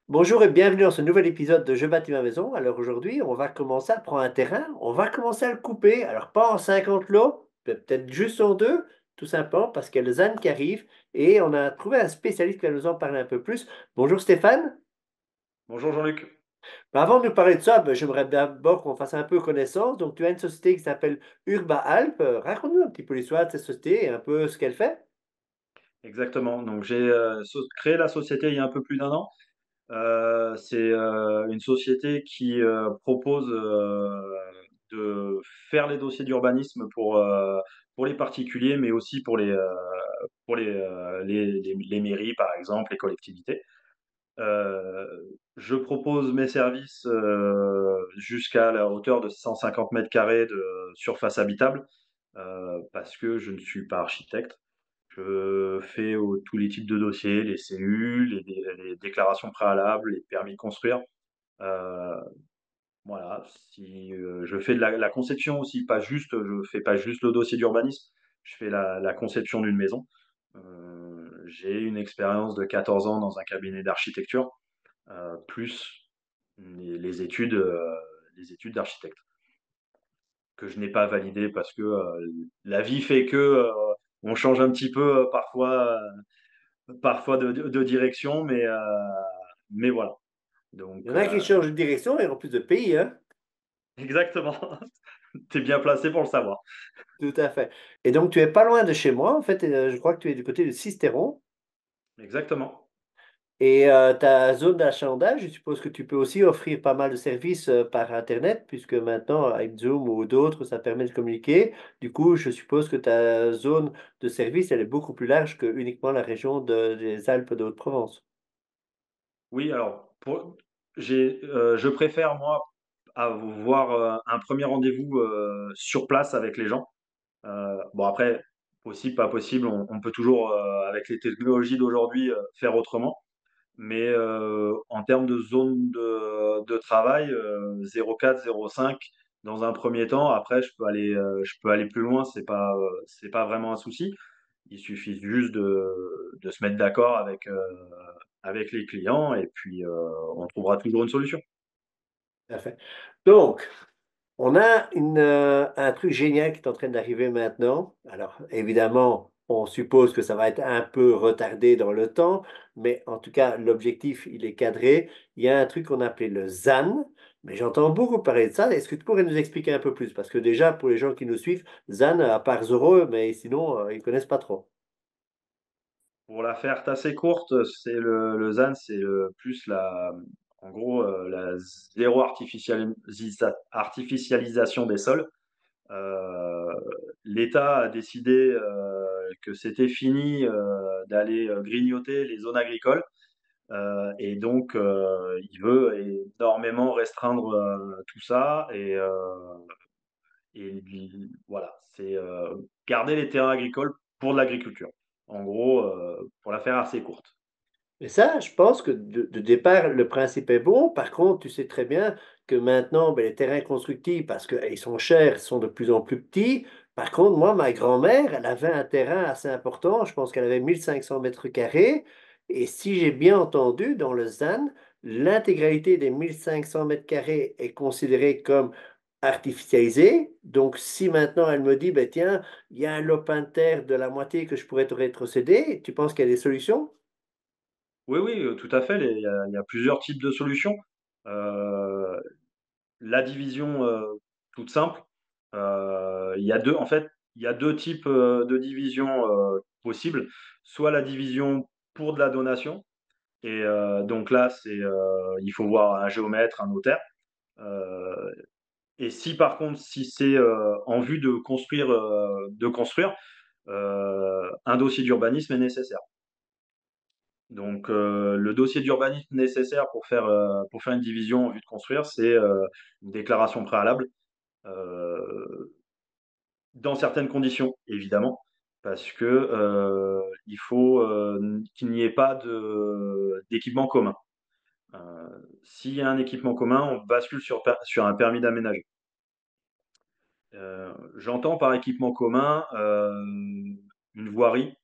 Bonjour et bienvenue dans ce nouvel épisode de Je bâtis ma maison. Alors aujourd'hui, on va commencer à prendre un terrain, on va commencer à le couper. Alors pas en 50 lots, peut-être juste en deux, tout simplement parce qu'il y a le ZAN qui arrive et on a trouvé un spécialiste qui va nous en parler un peu plus. Bonjour Stéphane. Bonjour Jean-Luc. Avant de nous parler de ça, j'aimerais d'abord qu'on fasse un peu connaissance. Donc tu as une société qui s'appelle Urba Alp. Raconte-nous un petit peu l'histoire de cette société et un peu ce qu'elle fait. Exactement. Donc j'ai créé la société il y a un peu plus d'un an. C'est une société qui propose de faire les dossiers d'urbanisme pour les particuliers, mais aussi pour les mairies, par exemple, les collectivités. Euh, je propose mes services jusqu'à la hauteur de 150 mètres carrés de surface habitable, parce que je ne suis pas architecte. Je fais tous les types de dossiers, les CU, les déclarations préalables, les permis de construire. Euh, voilà, si je fais de la conception aussi, pas juste, je fais pas juste le dossier d'urbanisme, je fais la conception d'une maison. J'ai une expérience de 14 ans dans un cabinet d'architecture, plus les études d'architecte que je n'ai pas validées parce que la vie fait que on change un petit peu parfois de direction, mais voilà. Il y Donc, en a qui changent de direction et en plus de pays, hein? exactement. Tu es bien placé pour le savoir. Tout à fait. Et donc tu es pas loin de chez moi, en fait, je crois que tu es du côté de Sisteron. Exactement. Et ta zone d'achalandage, je suppose que tu peux aussi offrir pas mal de services par Internet, puisque maintenant, avec Zoom ou d'autres, ça permet de communiquer. Du coup, je suppose que ta zone de service, elle est beaucoup plus large que uniquement la région des Alpes de Haute-Provence. Oui, alors, je préfère, moi, avoir un premier rendez-vous sur place avec les gens. Bon, après, possible, pas possible, on peut toujours, avec les technologies d'aujourd'hui, faire autrement. Mais en termes de zone de travail, 0,4, 0,5 dans un premier temps. Après, je peux aller plus loin, c'est pas vraiment un souci. Il suffit juste de se mettre d'accord avec les clients et puis on trouvera toujours une solution. Tout à fait. Donc, on a un truc génial qui est en train d'arriver maintenant. Alors, évidemment, on suppose que ça va être un peu retardé dans le temps, mais en tout cas, l'objectif, il est cadré. Il y a un truc qu'on appelait le ZAN, mais j'entends beaucoup parler de ça. Est-ce que tu pourrais nous expliquer un peu plus? Parce que déjà, pour les gens qui nous suivent, ZAN, à part Zoro, mais sinon, ils connaissent pas trop. Pour la faire assez courte, c'est le ZAN, c'est en gros, la zéro artificialisation des sols. Euh, L'État a décidé que c'était fini d'aller grignoter les zones agricoles, et donc il veut énormément restreindre tout ça et voilà, c'est garder les terrains agricoles pour de l'agriculture. En gros, pour la faire assez courte. Et ça, je pense que de départ, le principe est bon. Par contre, tu sais très bien que maintenant, ben, les terrains constructibles, parce qu'ils sont chers, sont de plus en plus petits. Par contre, moi, ma grand-mère, elle avait un terrain assez important. Je pense qu'elle avait 1500 mètres carrés. Et si j'ai bien entendu, dans le ZAN, l'intégralité des 1500 mètres carrés est considérée comme artificialisée. Donc, si maintenant elle me dit, ben, tiens, il y a un lopin de terre de la moitié que je pourrais te rétrocéder, tu penses qu'il y a des solutions? Oui, oui, tout à fait. Il y a plusieurs types de solutions. Euh, la division toute simple, en fait, il y a deux types de division possibles. Soit la division pour de la donation, et donc là, il faut voir un géomètre, un notaire. Euh, et si par contre, si c'est en vue de construire, un dossier d'urbanisme est nécessaire. Donc, le dossier d'urbanisme nécessaire pour faire une division en vue de construire, c'est une déclaration préalable, euh, dans certaines conditions, évidemment, parce que il faut qu'il n'y ait pas d'équipement commun. S'il y a un équipement commun, on bascule sur un permis d'aménager. J'entends par équipement commun une voirie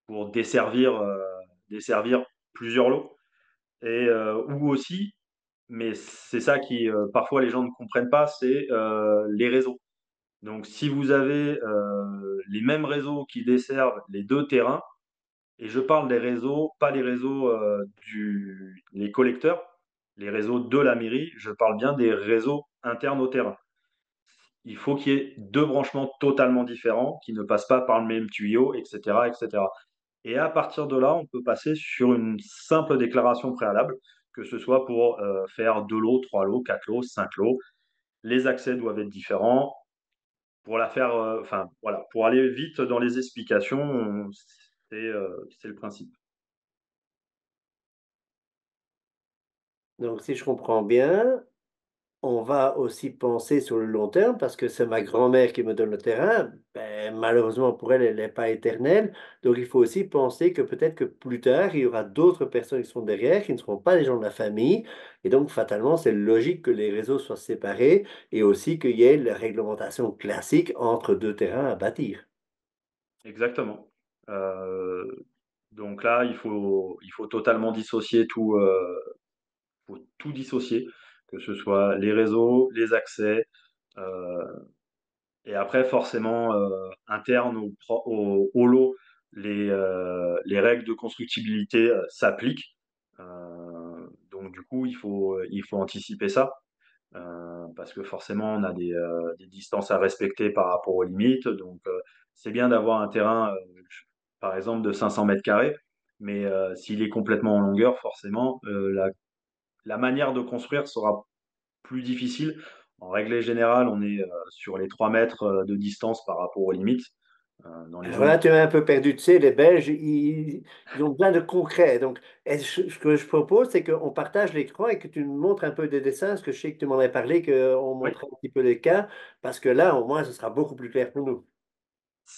pour desservir plusieurs lots. ou aussi, mais c'est ça qui parfois les gens ne comprennent pas, c'est les réseaux. Donc si vous avez les mêmes réseaux qui desservent les deux terrains, et je parle des réseaux, pas les réseaux les collecteurs, les réseaux de la mairie, je parle bien des réseaux internes au terrain. Il faut qu'il y ait deux branchements totalement différents qui ne passent pas par le même tuyau, etc., etc. Et à partir de là, on peut passer sur une simple déclaration préalable, que ce soit pour faire 2 lots, 3 lots, 4 lots, 5 lots. Les accès doivent être différents. Pour la faire, enfin voilà, pour aller vite dans les explications, c'est le principe. Donc, si je comprends bien, on va aussi penser sur le long terme parce que c'est ma grand-mère qui me donne le terrain. Ben, malheureusement pour elle, elle n'est pas éternelle. Donc il faut aussi penser que peut-être que plus tard, il y aura d'autres personnes qui seront derrière, qui ne seront pas les gens de la famille. Et donc fatalement, c'est logique que les réseaux soient séparés et aussi qu'il y ait la réglementation classique entre deux terrains à bâtir. Exactement. Donc là, il faut totalement dissocier tout, faut tout dissocier, que ce soit les réseaux, les accès, euh, et après forcément interne au lot, les règles de constructibilité s'appliquent. Donc du coup, il faut anticiper ça. Parce que forcément, on a des distances à respecter par rapport aux limites. Donc, c'est bien d'avoir un terrain, par exemple, de 500 mètres carrés, mais s'il est complètement en longueur, forcément, la manière de construire sera plus difficile. En règle générale, on est sur les 3 mètres de distance par rapport aux limites. Dans les Alors là, zones. tu m'as un peu perdu. Tu sais, les Belges, ils ont besoin de concret. Donc, ce que je propose, c'est qu'on partage l'écran et que tu me montres un peu des dessins, parce que je sais que tu m'en as parlé, qu'on Oui, montrait un petit peu les cas, parce que là, au moins, ce sera beaucoup plus clair pour nous.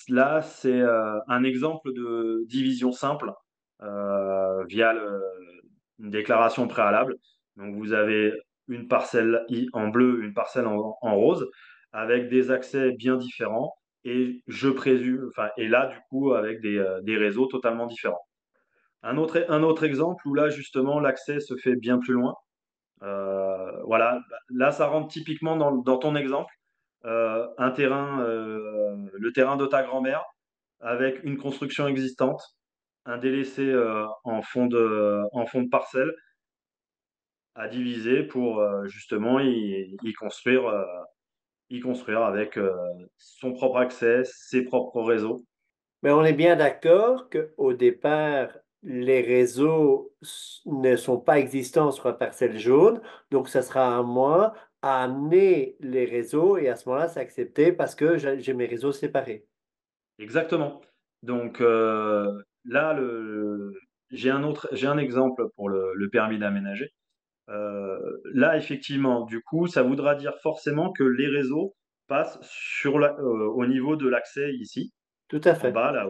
là, c'est un exemple de division simple via une déclaration préalable. Donc, vous avez une parcelle en bleu, une parcelle en rose, avec des accès bien différents. Et je présume, enfin, et là, du coup, avec des réseaux totalement différents. Un autre exemple où là, justement, l'accès se fait bien plus loin. Voilà, là, ça rentre typiquement dans ton exemple. Un terrain, le terrain de ta grand-mère, avec une construction existante, un délaissé en fond de parcelle à diviser pour justement y construire avec son propre accès, ses propres réseaux. Mais on est bien d'accord qu'au départ, les réseaux ne sont pas existants sur la parcelle jaune, donc ça sera à moi à amener les réseaux et à ce moment-là, c'est accepté parce que j'ai mes réseaux séparés. Exactement. Donc là, j'ai un exemple pour le permis d'aménager. Là, effectivement, du coup, ça voudra dire forcément que les réseaux passent au niveau de l'accès ici, Tout à en fait. bas, là,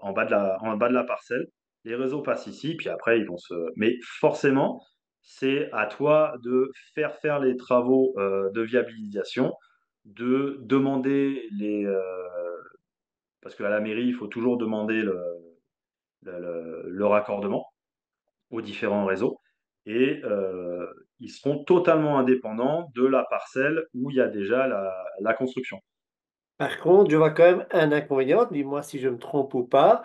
en bas de la parcelle. Les réseaux passent ici, puis après, ils vont se. Mais forcément, c'est à toi de faire les travaux de viabilisation, de demander parce qu'à la mairie, il faut toujours demander le raccordement aux différents réseaux. Et ils seront totalement indépendants de la parcelle où il y a déjà la construction. Par contre, je vois quand même un inconvénient, dis-moi si je me trompe ou pas.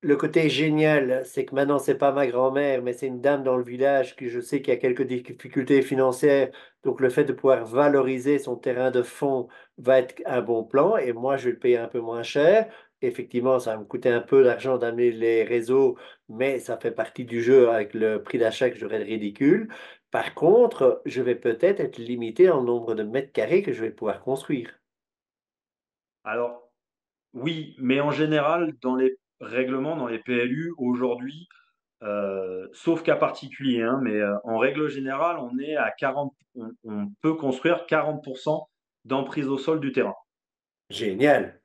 Le côté génial, c'est que maintenant, c'est pas ma grand-mère, mais c'est une dame dans le village qui, je sais, qui a quelques difficultés financières. Donc, le fait de pouvoir valoriser son terrain de fond va être un bon plan. Et moi, je vais le payer un peu moins cher. Effectivement, ça va me coûter un peu d'argent d'amener les réseaux, mais ça fait partie du jeu avec le prix d'achat que j'aurais de ridicule. Par contre, je vais peut-être être limité en nombre de mètres carrés que je vais pouvoir construire. Alors, oui, mais en général, dans les règlements, dans les PLU, aujourd'hui, sauf cas particulier, hein, mais en règle générale, on est à 40, on peut construire 40% d'emprise au sol du terrain. Génial.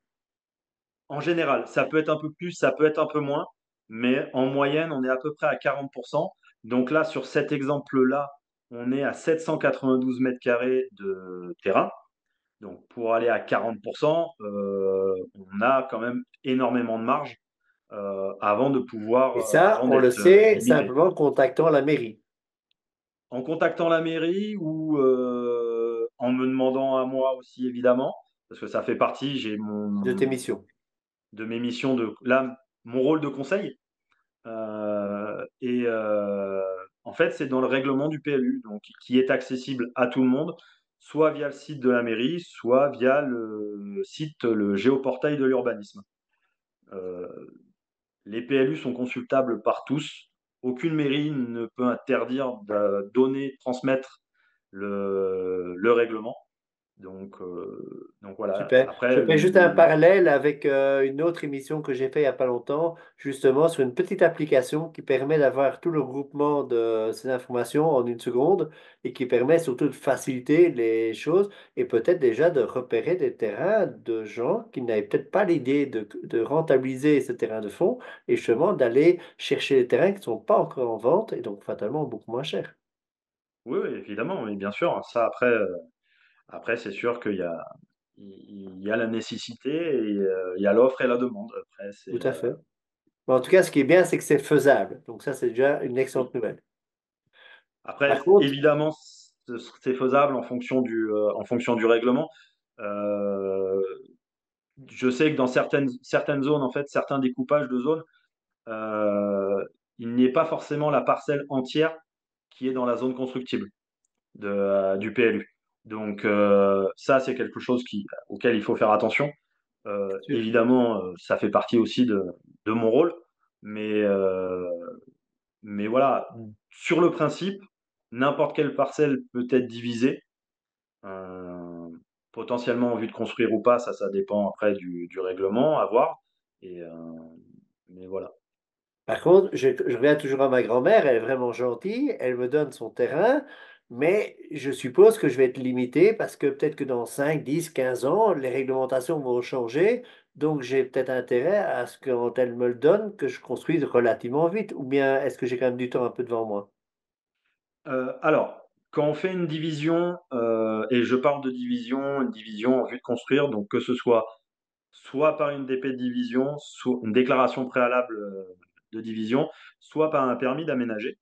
En général, ça peut être un peu plus, ça peut être un peu moins, mais en moyenne, on est à peu près à 40%. Donc là, sur cet exemple-là, on est à 792 mètres carrés de terrain. Donc pour aller à 40%, on a quand même énormément de marge. avant de pouvoir, Et ça, avant on le d'être sait limité. simplement en contactant la mairie En contactant la mairie ou en me demandant à moi aussi, évidemment, parce que ça fait partie, de tes missions. de mes missions de là, mon rôle de conseil. En fait, c'est dans le règlement du PLU, donc qui est accessible à tout le monde, soit via le site de la mairie, soit via le site, le géoportail de l'urbanisme. Euh, les PLU sont consultables par tous. Aucune mairie ne peut interdire de donner, transmettre le règlement. Donc voilà. Super. Je Après, fais juste un parallèle avec une autre émission que j'ai fait il n'y a pas longtemps, justement sur une petite application qui permet d'avoir tout le groupement de ces informations en une seconde et qui permet surtout de faciliter les choses et peut-être déjà de repérer des terrains de gens qui n'avaient peut-être pas l'idée de rentabiliser ce terrain de fond et justement d'aller chercher les terrains qui ne sont pas encore en vente et donc fatalement beaucoup moins chers. oui, oui, évidemment, mais bien sûr. Ça, après, c'est sûr il y a la nécessité et il y a l'offre et la demande. Après, Tout à fait. Mais en tout cas, ce qui est bien, c'est que c'est faisable. Donc ça, c'est déjà une oui. excellente nouvelle. Par Après, contre, évidemment, c'est faisable en fonction du règlement. Euh, je sais que dans certaines zones, en fait, certains découpages de zones, euh, il n'y ait pas forcément la parcelle entière qui est dans la zone constructible du PLU. Donc ça, c'est quelque chose auquel il faut faire attention. sûr. Évidemment, ça fait partie aussi de mon rôle, mais, euh, mais voilà, sur le principe, n'importe quelle parcelle peut être divisée, euh, potentiellement en vue de construire ou pas, ça dépend après du règlement à voir. Et, mais voilà. Par contre, je reviens toujours à ma grand-mère, elle est vraiment gentille, elle me donne son terrain, mais je suppose que je vais être limité parce que peut-être que dans 5, 10, 15 ans, les réglementations vont changer, donc j'ai peut-être intérêt à ce que quand elle me le donne, que je construise relativement vite, ou bien est-ce que j'ai quand même du temps un peu devant moi? Alors, quand on fait une division, et je parle de division, une division en vue de construire, donc que ce soit par une DP de division, soit une déclaration préalable de division, soit par un permis d'aménager.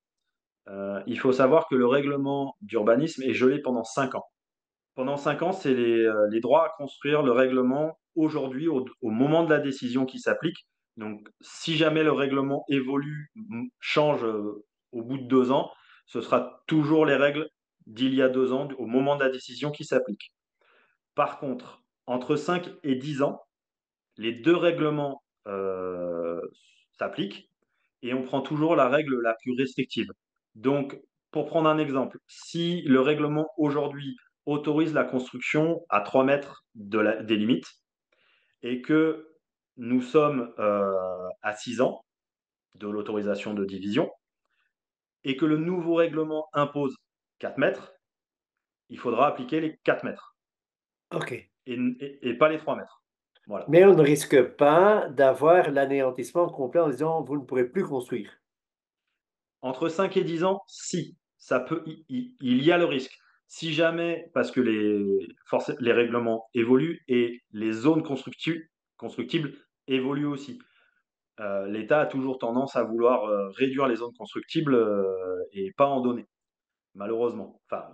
Il faut savoir que le règlement d'urbanisme est gelé pendant 5 ans. Pendant 5 ans, c'est les droits à construire, le règlement aujourd'hui, au moment de la décision qui s'applique. Donc, si jamais le règlement évolue, change au bout de 2 ans, ce sera toujours les règles d'il y a 2 ans, au moment de la décision qui s'applique. Par contre, entre 5 et 10 ans, les deux règlements s'appliquent et on prend toujours la règle la plus restrictive. Donc, pour prendre un exemple, si le règlement aujourd'hui autorise la construction à 3 mètres des limites et que nous sommes à 6 ans de l'autorisation de division et que le nouveau règlement impose 4 mètres, il faudra appliquer les 4 mètres Ok. et pas les 3 mètres. Voilà. Mais on ne risque pas d'avoir l'anéantissement complet en disant vous ne pourrez plus construire. Entre 5 et 10 ans, si, il y a le risque. Si jamais, parce que les règlements évoluent et les zones constructibles évoluent aussi. L'État a toujours tendance à vouloir réduire les zones constructibles et pas en donner, malheureusement. Enfin,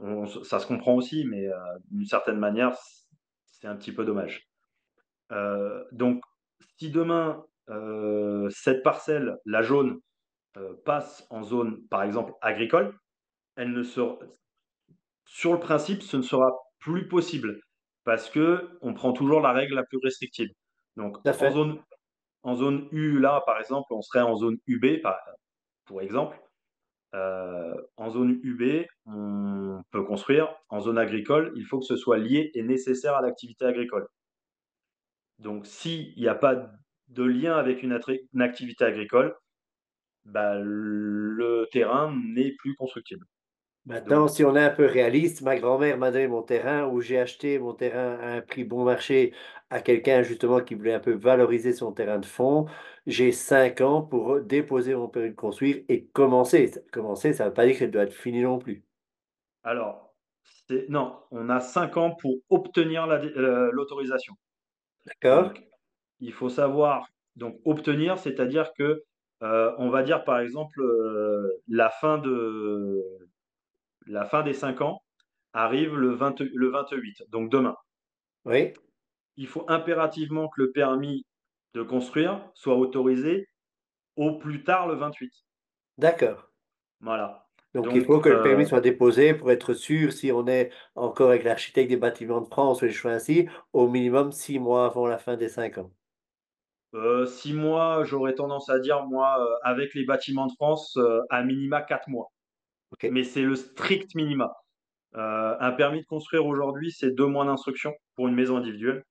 ça se comprend aussi, mais d'une certaine manière, c'est un petit peu dommage. Donc, si demain, cette parcelle, la jaune, passe en zone, par exemple, agricole, elle ne sera, sur le principe, ce ne sera plus possible parce que on prend toujours la règle la plus restrictive. Donc, Tout à fait. en zone U, là, par exemple, on serait en zone UB, pour exemple. En zone UB, on peut construire. En zone agricole, il faut que ce soit lié et nécessaire à l'activité agricole. Donc, s'il n'y a pas de lien avec une activité agricole, bah, le terrain n'est plus constructible. Maintenant, Donc, si on est un peu réaliste, ma grand-mère m'a donné mon terrain où j'ai acheté mon terrain à un prix bon marché à quelqu'un justement qui voulait un peu valoriser son terrain de fond. J'ai 5 ans pour déposer mon permis de construire et commencer. Commencer, ça ne veut pas dire qu'elle doit être finie non plus. alors, non, on a 5 ans pour obtenir l'autorisation. D'accord? Donc, il faut savoir, Donc obtenir, c'est-à-dire que, on va dire par exemple, la fin des 5 ans arrive le 28, donc demain. Oui, Il faut impérativement que le permis de construire soit autorisé au plus tard le 28. d'accord. Voilà. Donc, il faut Donc, que le permis soit déposé pour être sûr, si on est encore avec l'architecte des bâtiments de France ou les choses ainsi, au minimum 6 mois avant la fin des 5 ans. 6 mois, j'aurais tendance à dire, moi, avec les bâtiments de France, à minima 4 mois. OK. Mais c'est le strict minima. Un permis de construire aujourd'hui, c'est 2 mois d'instruction pour une maison individuelle.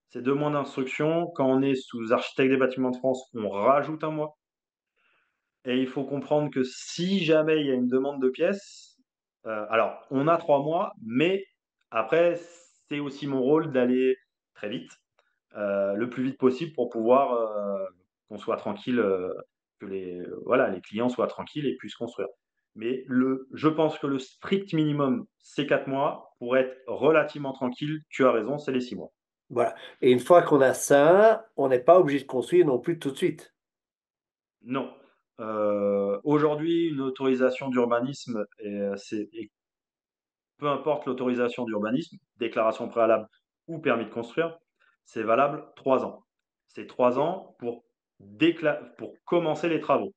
C'est 2 mois d'instruction. Quand on est sous architecte des bâtiments de France, on rajoute un mois. Et il faut comprendre que si jamais il y a une demande de pièces, alors on a 3 mois, mais après, c'est aussi mon rôle d'aller très vite, le plus vite possible pour pouvoir, qu'on soit tranquille, que voilà, les clients soient tranquilles et puissent construire. Mais je pense que le strict minimum, c'est 4 mois. Pour être relativement tranquille, tu as raison, c'est les 6 mois. Voilà. Et une fois qu'on a ça, on n'est pas obligé de construire non plus tout de suite. Non. Aujourd'hui, une autorisation d'urbanisme et peu importe l'autorisation d'urbanisme, déclaration préalable ou permis de construire, c'est valable 3 ans. C'est 3 OK. ans pour commencer les travaux.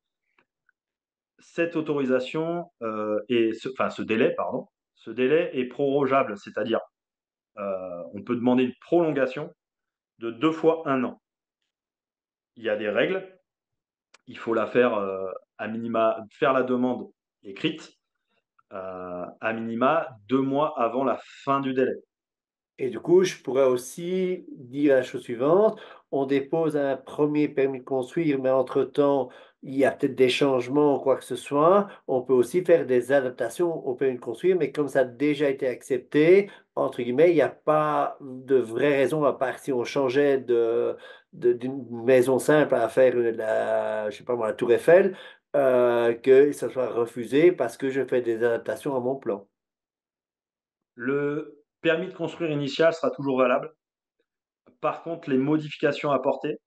Cette autorisation, enfin ce délai, pardon, ce délai est prorogeable, c'est-à-dire, on peut demander une prolongation de 2 fois 1 an. Il y a des règles, il faut la faire, à minima faire la demande écrite, à minima 2 mois avant la fin du délai. Et du coup, je pourrais aussi dire la chose suivante. On dépose un premier permis de construire, mais entre-temps, il y a peut-être des changements ou quoi que ce soit. On peut aussi faire des adaptations au permis de construire, mais comme ça a déjà été accepté, entre guillemets, il n'y a pas de vraie raison, à part si on changeait d'une maison simple à faire je sais pas moi, la Tour Eiffel, que ça soit refusé parce que je fais des adaptations à mon plan. Le permis de construire initial sera toujours valable. Par contre, les modifications apportées,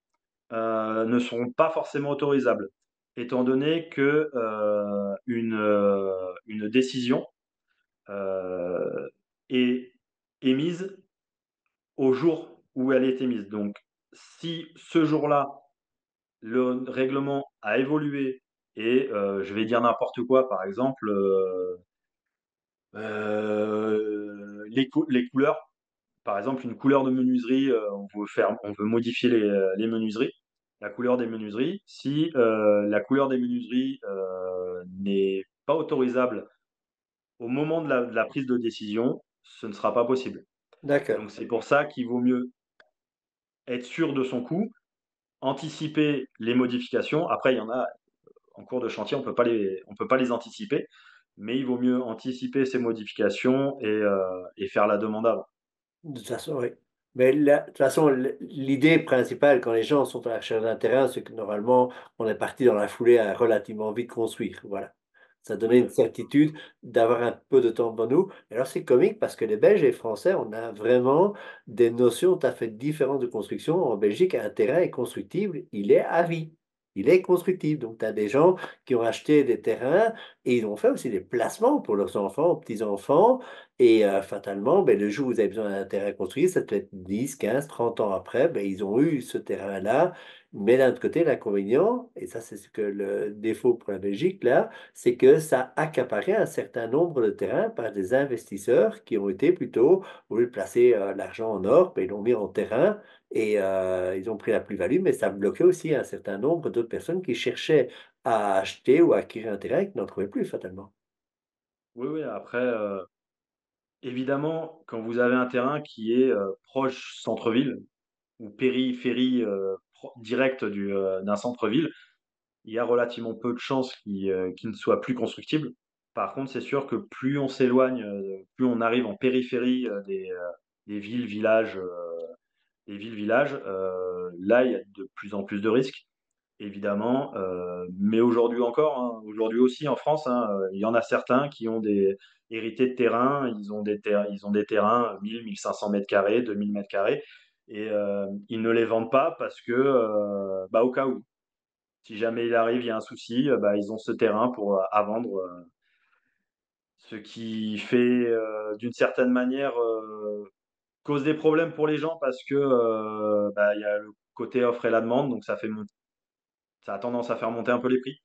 ne seront pas forcément autorisables, étant donné que, une décision, heu, est émise au jour où elle est émise. Donc si ce jour-là, le règlement a évolué et je vais dire n'importe quoi, par exemple, les couleurs. Par exemple, une couleur de menuiserie, on veut modifier les menuiseries, la couleur des menuiseries. Si, la couleur des menuiseries, n'est pas autorisable au moment de la prise de décision, ce ne sera pas possible. D'accord. Donc c'est pour ça qu'il vaut mieux être sûr de son coup, anticiper les modifications. Après, il y en a en cours de chantier, on peut pas les anticiper, mais il vaut mieux anticiper ces modifications et faire la demande avant. De toute façon, oui. Mais de toute façon, l'idée principale quand les gens sont à la recherche d'un terrain, c'est que normalement, on est parti dans la foulée à relativement vite construire. Voilà. Ça donnait Oui, une certitude d'avoir un peu de temps devant nous. Et alors, c'est comique parce que les Belges et les Français, on a vraiment des notions tout à fait différentes de construction. En Belgique, un terrain est constructible, il est à vie. Il est constructible. Donc, tu as des gens qui ont acheté des terrains et ils ont fait aussi des placements pour leurs enfants, petits-enfants. Et fatalement, ben, le jour où vous avez besoin d'un terrain à construire, ça peut être 10, 15, 30 ans après, ben, ils ont eu ce terrain-là. Mais d'un autre côté, l'inconvénient, et ça c'est ce que le défaut pour la Belgique, là, c'est que ça a accaparé un certain nombre de terrains par des investisseurs qui ont été plutôt, au lieu de placer l'argent en or, ben, ils l'ont mis en terrain et ils ont pris la plus-value, mais ça bloquait aussi un certain nombre d'autres personnes qui cherchaient à acheter ou à acquérir un terrain et qui n'en trouvaient plus fatalement. oui, oui, après, évidemment, quand vous avez un terrain qui est, proche centre-ville ou périphérie, directe d'un centre-ville, il y a relativement peu de chances qu'il ne soit plus constructible. Par contre, c'est sûr que plus on s'éloigne, plus on arrive en périphérie, des villes, villages, là, il y a de plus en plus de risques, évidemment, mais aujourd'hui encore, hein, aujourd'hui aussi en France, hein, il y en a certains qui ont hérité de terrains, ils ont des terrains 1 000-1 500 m², 2 000 m², et ils ne les vendent pas parce que, bah, au cas où, si jamais il arrive, il y a un souci, bah, ils ont ce terrain pour à vendre, ce qui fait d'une certaine manière cause des problèmes pour les gens parce que bah, il y a le côté offre et la demande, donc ça a tendance à faire monter un peu les prix.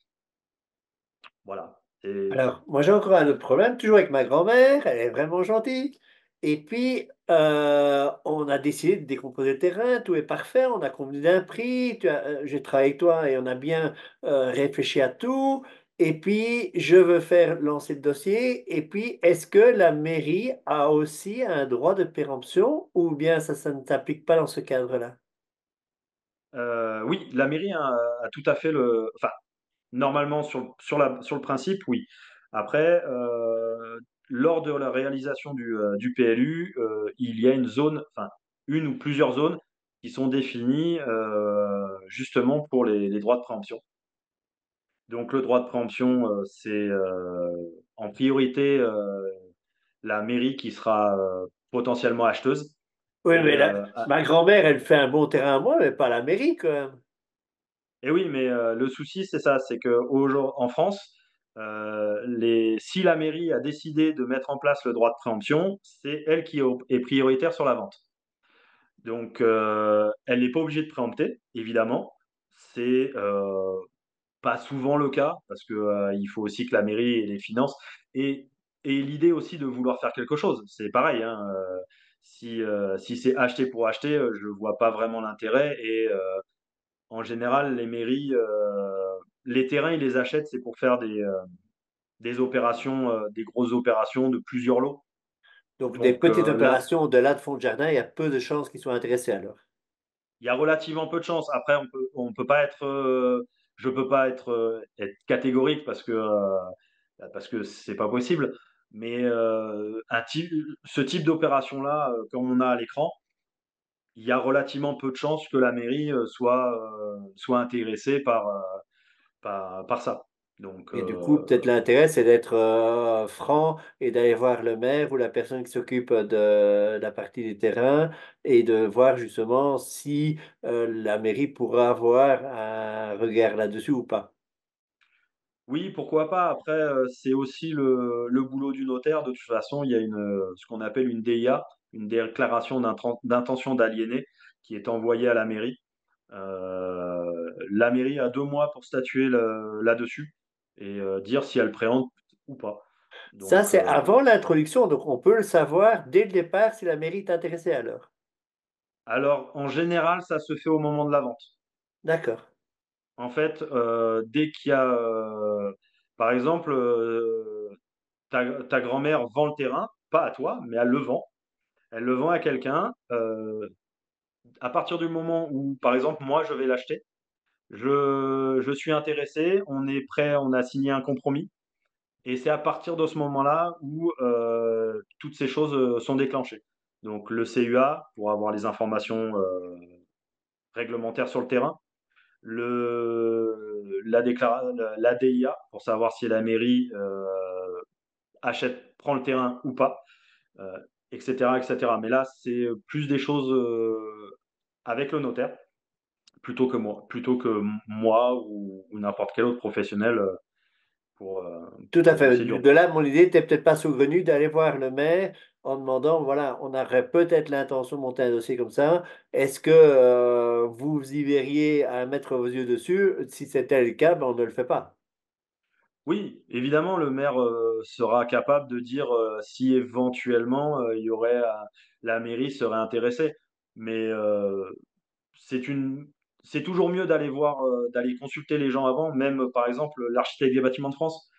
Voilà. Et Alors, moi j'ai encore un autre problème, toujours avec ma grand-mère, elle est vraiment gentille. Et puis, on a décidé de décomposer le terrain, tout est parfait, on a convenu d'un prix, j'ai travaillé avec toi et on a bien réfléchi à tout. Et puis, je veux faire lancer le dossier. Et puis, est-ce que la mairie a aussi un droit de péremption ou bien ça ne s'applique pas dans ce cadre-là? oui, la mairie a tout à fait le enfin, normalement sur le principe, oui. Après, lors de la réalisation du PLU, il y a une zone, enfin, une ou plusieurs zones qui sont définies, justement pour les droits de préemption. Donc le droit de préemption, c'est, en priorité, la mairie qui sera, potentiellement acheteuse Oui, et mais là, ma grand-mère, elle fait un bon terrain à moi, mais pas la mairie quand même. oui, mais le souci, c'est ça, c'est qu'en France, si la mairie a décidé de mettre en place le droit de préemption, c'est elle qui est prioritaire sur la vente. Donc elle n'est pas obligée de préempter, évidemment. C'est, pas souvent le cas parce que, il faut aussi que la mairie ait les finances et l'idée aussi de vouloir faire quelque chose. C'est pareil, hein, si c'est acheter pour acheter, je vois pas vraiment l'intérêt et en général, les mairies, les terrains, ils les achètent, c'est pour faire des opérations, des grosses opérations de plusieurs lots. Donc, des Donc petites là, opérations au-delà de fond de jardin, il y a peu de chances qu'ils soient intéressés alors. il y a relativement peu de chance. Après, on peut pas être, je peux pas être catégorique parce que c'est pas possible. Mais ce type d'opération-là, comme on a à l'écran, il y a relativement peu de chances que la mairie soit intéressée par ça. Donc, Et du coup, peut-être l'intérêt, c'est d'être franc et d'aller voir le maire ou la personne qui s'occupe de la partie des terrains et de voir justement si la mairie pourra avoir un regard là-dessus ou pas. oui, pourquoi pas. Après, c'est aussi le boulot du notaire. De toute façon, il y a ce qu'on appelle une DIA, une déclaration d'intention d'aliéner, qui est envoyée à la mairie. La mairie a 2 mois pour statuer là-dessus et dire si elle préempte ou pas. Ça, Donc, c'est avant l'introduction, donc on peut le savoir dès le départ si la mairie est intéressée alors. alors, en général, ça se fait au moment de la vente. D'accord. En fait, dès qu'il y a, par exemple, ta grand-mère vend le terrain, pas à toi, mais elle le vend. Elle le vend à quelqu'un. À partir du moment où, par exemple, moi, je vais l'acheter, je suis intéressé, on est prêt, on a signé un compromis. Et c'est à partir de ce moment-là où toutes ces choses sont déclenchées. Donc le CUA pour avoir les informations réglementaires sur le terrain, la DIA pour savoir si la mairie prend le terrain ou pas, euh, etc., etc. Mais là, c'est plus des choses avec le notaire plutôt que moi ou n'importe quel autre professionnel pour, euh, Tout pour à la fait. procédure. De là, mon idée n'était peut-être pas saugrenue d'aller voir le maire en demandant, voilà, on aurait peut-être l'intention de monter un dossier comme ça. Est-ce que vous y verriez à mettre vos yeux dessus? Si c'était le cas, ben, on ne le fait pas. Oui, évidemment, le maire sera capable de dire si éventuellement la mairie serait intéressée. Mais c'est une, c'est toujours mieux d'aller d'aller consulter les gens avant. Même par exemple l'architecte des bâtiments de France,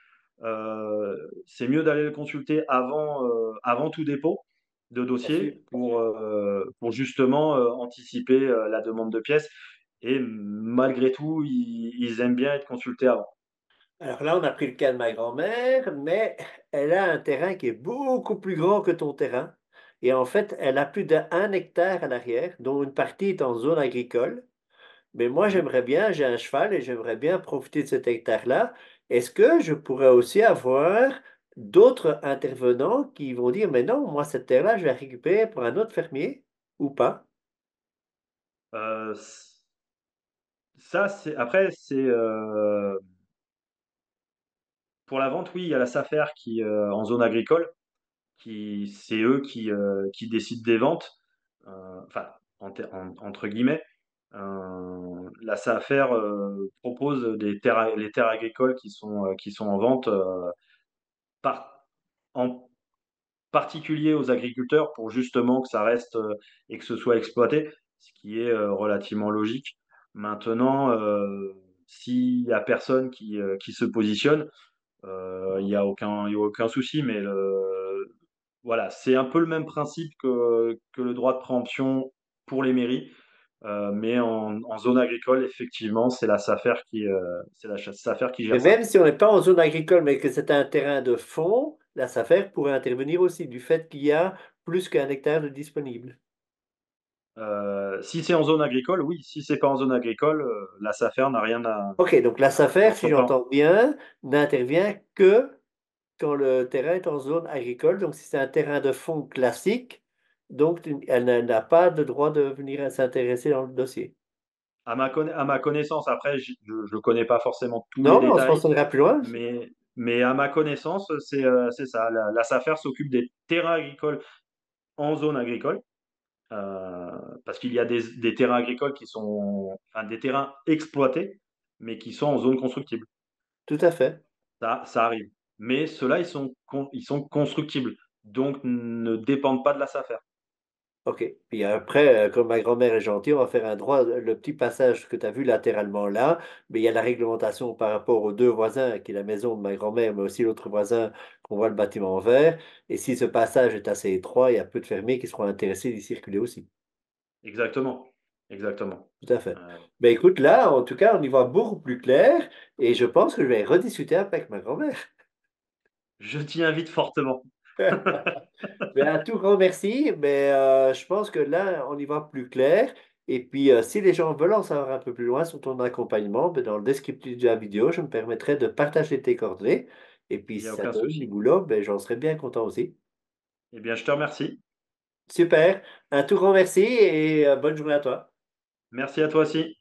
c'est mieux d'aller le consulter avant tout dépôt de Bien sûr. dossier pour justement anticiper la demande de pièces. Et malgré tout, ils aiment bien être consultés avant. Alors là, on a pris le cas de ma grand-mère, mais elle a un terrain qui est beaucoup plus grand que ton terrain. Et en fait, elle a plus d'un hectare à l'arrière, dont une partie est en zone agricole. Mais moi, Mhm. j'aimerais bien, j'ai un cheval et j'aimerais bien profiter de cet hectare-là. Est-ce que je pourrais aussi avoir d'autres intervenants qui vont dire, mais non, moi, cette terre-là, je vais la récupérer pour un autre fermier ou pas? c ça, c'est après, pour la vente, oui, il y a la SAFER qui, en zone agricole, c'est eux qui décident des ventes, heu, enfin, entre guillemets. La SAFER, propose les terres agricoles qui sont en vente, par en particulier aux agriculteurs pour justement que ça reste, et que ce soit exploité, ce qui est, relativement logique. Maintenant, s'il y a personne qui se positionne, il y a aucun souci, mais voilà, c'est un peu le même principe que le droit de préemption pour les mairies, mais en zone agricole, effectivement, c'est la SAFER qui Mais gère ça. même si on n'est pas en zone agricole, mais que c'est un terrain de fond, la SAFER pourrait intervenir aussi du fait qu'il y a plus qu'un hectare de disponible. Si c'est en zone agricole, oui. Si c'est pas en zone agricole, la SAFER n'a rien OK, donc la à SAFER, si n'entreprend. j'entends bien, n'intervient que quand le terrain est en zone agricole. Donc si c'est un terrain de fond classique, donc elle n'a pas de droit de venir s'intéresser dans le dossier. À ma connaissance, après, je connais pas forcément tous les Non, mais on se détails, renseignera plus loin. mais à ma connaissance, c'est ça. La SAFER s'occupe des terrains agricoles en zone agricole, parce qu'il y a des terrains agricoles qui sont, enfin, des terrains exploités, mais qui sont en zone constructible. Tout à fait. Ça arrive. Mais ceux-là, ils sont constructibles, donc ne dépendent pas de la SAFER. OK. Puis après, comme ma grand-mère est gentille, on va faire un droit, le petit passage que tu as vu latéralement là, mais il y a la réglementation par rapport aux deux voisins, qui est la maison de ma grand-mère, mais aussi l'autre voisin qu'on voit le bâtiment en vert. Et si ce passage est assez étroit, il y a peu de fermiers qui seront intéressés d'y circuler aussi. Exactement, exactement. Tout à fait. Heu, Ben écoute, là, en tout cas, on y voit beaucoup plus clair et je pense que je vais rediscuter avec ma grand-mère. je t'y invite fortement. Ben, un tout grand merci, mais je pense que là, on y voit plus clair. Et puis, si les gens veulent en savoir un peu plus loin sur ton accompagnement, ben, dans le descriptif de la vidéo, je me permettrai de partager tes coordonnées. Et puis, Il y si a ça aucun te donne du souci. boulot, ben, j'en serais bien content aussi. Eh bien, je te remercie. Super, un tout grand merci et bonne journée à toi. Merci à toi aussi.